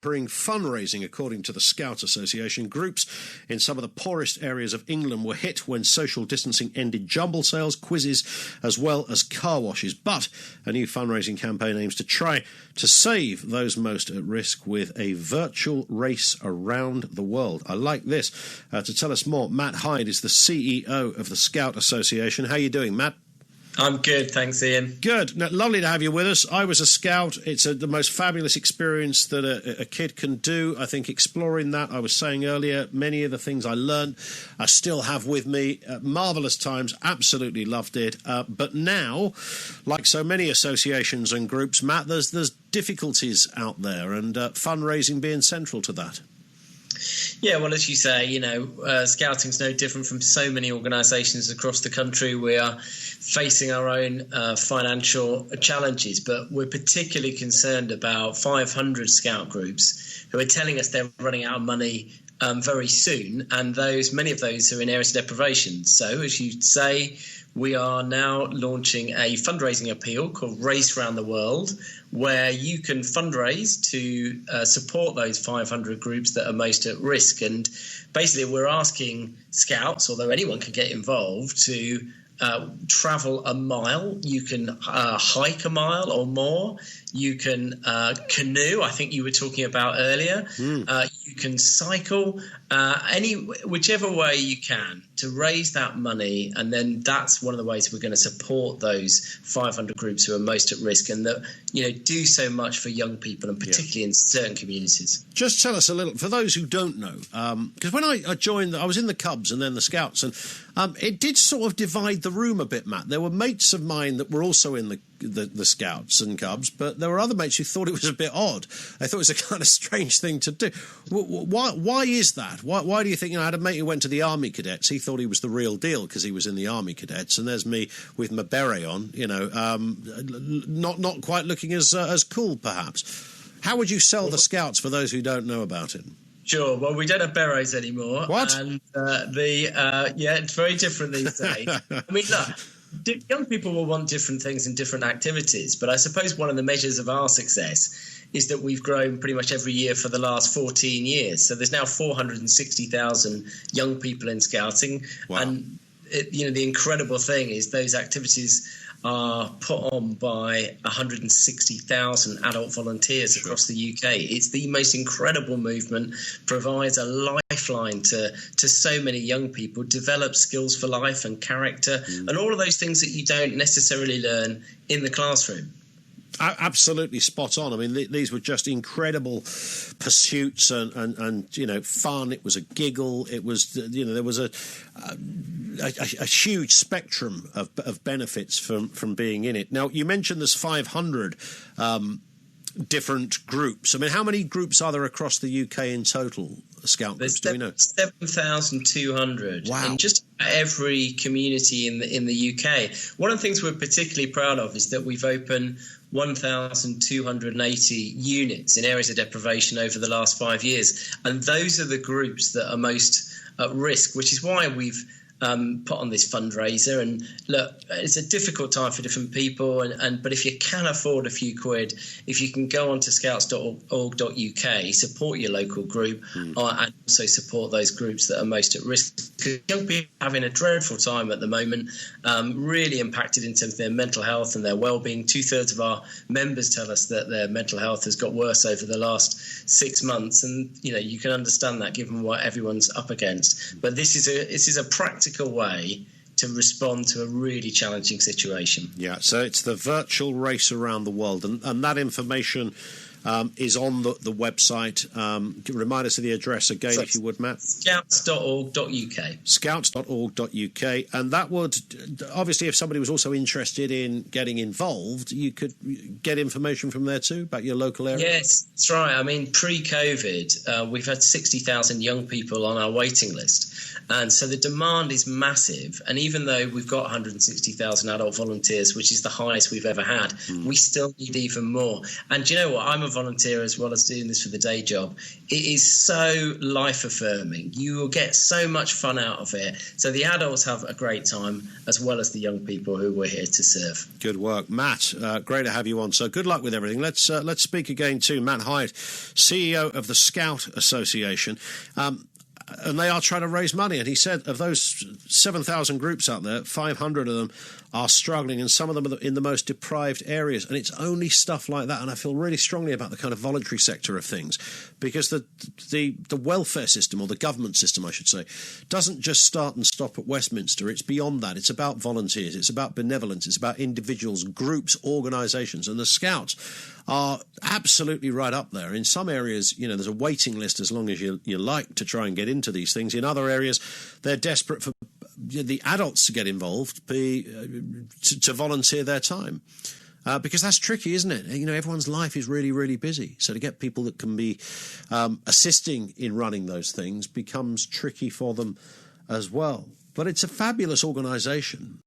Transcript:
fundraising, according to the Scout Association. Groups in some of the poorest areas of England were hit when social distancing ended jumble sales, quizzes, as well as car washes. But a new fundraising campaign aims to try to save those most at risk with a virtual race around the world. I like this. To tell us more, Matt Hyde is the CEO of the Scout Association. How are you doing, Matt? I'm good, thanks, Ian. Good. Now, lovely to have you with us. I was a scout. It's the most fabulous experience that a kid can do. I think exploring that, I was saying earlier, many of the things I learned I still have with me. Marvellous times, absolutely loved it. But now, like so many associations and groups, Matt, there's difficulties out there, and fundraising being central to that. Yeah, well, as you say, scouting's no different from so many organisations across the country. We are facing our own financial challenges, but we're particularly concerned about 500 scout groups who are telling us they're running out of money very soon, and many of those are in areas of deprivation. So, as you say, we are now launching a fundraising appeal called Race Around the World, where you can fundraise to support those 500 groups that are most at risk. And basically, we're asking scouts, although anyone can get involved, to travel a mile. You can hike a mile or more. You can canoe, I think you were talking about earlier. You can cycle, whichever way you can to raise that money. And then that's one of the ways we're going to support those 500 groups who are most at risk and that, do so much for young people and particularly in certain communities. Just tell us a little, for those who don't know, because when I joined, I was in the Cubs and then the Scouts, and it did sort of divide the room a bit, Matt. There were mates of mine that were also in the Scouts and Cubs, but there were other mates who thought it was a bit odd. They thought it was a kind of strange thing to do. Why is that? Why do you think? I had a mate who went to the Army Cadets. He thought he was the real deal because he was in the Army Cadets, and there's me with my beret on, not quite looking as cool, perhaps. How would you sell the Scouts for those who don't know about it? Sure. Well, we don't have berets anymore. What? And it's very different these days. I mean, look, young people will want different things and different activities, but I suppose one of the measures of our success is that we've grown pretty much every year for the last 14 years. So there's now 460,000 young people in scouting. Wow. And the incredible thing is those activities are put on by 160,000 adult volunteers across the UK. It's the most incredible movement, provides a lifeline to so many young people, develops skills for life and character, and all of those things that you don't necessarily learn in the classroom. Absolutely spot on. I mean, these were just incredible pursuits and fun. It was a giggle. It was, there was a huge spectrum of benefits from being in it. Now, you mentioned there's 500 different groups. I mean, how many groups are there across the UK in total? Scout groups, do we know? 7,200 in just every community in the UK. One of the things we're particularly proud of is that we've opened 1,280 units in areas of deprivation over the last 5 years, and those are the groups that are most at risk, which is why we've put on this fundraiser. And look, it's a difficult time for different people, but if you can afford a few quid, if you can go on to scouts.org.uk, support your local group, and also support those groups that are most at risk. Because young people are having a dreadful time at the moment, really impacted in terms of their mental health and their well-being. 2/3 of our members tell us that their mental health has got worse over the last 6 months, and you can understand that given what everyone's up against. But this is a practical way to respond to a really challenging situation. Yeah, so it's the virtual race around the world, and that information is on the website. Remind us of the address again, if you would, Matt. Scouts.org.uk. Scouts.org.uk. And that would, obviously, if somebody was also interested in getting involved, you could get information from there too, about your local area? Yes, that's right. I mean, pre-COVID, we've had 60,000 young people on our waiting list. And so the demand is massive. And even though we've got 160,000 adult volunteers, which is the highest we've ever had, we still need even more. And do you know what? I'm a volunteer as well as doing this for the day job, it is so life affirming. You will get so much fun out of it. So the adults have a great time as well as the young people who we're here to serve. Good work, Matt. Great to have you on. So good luck with everything. Let's speak again to Matt Hyde, CEO of the Scout Association. And they are trying to raise money. And he said of those 7,000 groups out there, 500 of them are struggling, and some of them are in the most deprived areas. And it's only stuff like that. And I feel really strongly about the kind of voluntary sector of things, because the welfare system, or the government system, I should say, doesn't just start and stop at Westminster. It's beyond that. It's about volunteers. It's about benevolence. It's about individuals, groups, organisations. And the Scouts are absolutely right up there. In some areas, there's a waiting list as long as you like to try and get into these things. In other areas, they're desperate for the adults to get involved, to volunteer their time. Because that's tricky, isn't it? Everyone's life is really, really busy. So to get people that can be assisting in running those things becomes tricky for them as well. But it's a fabulous organisation.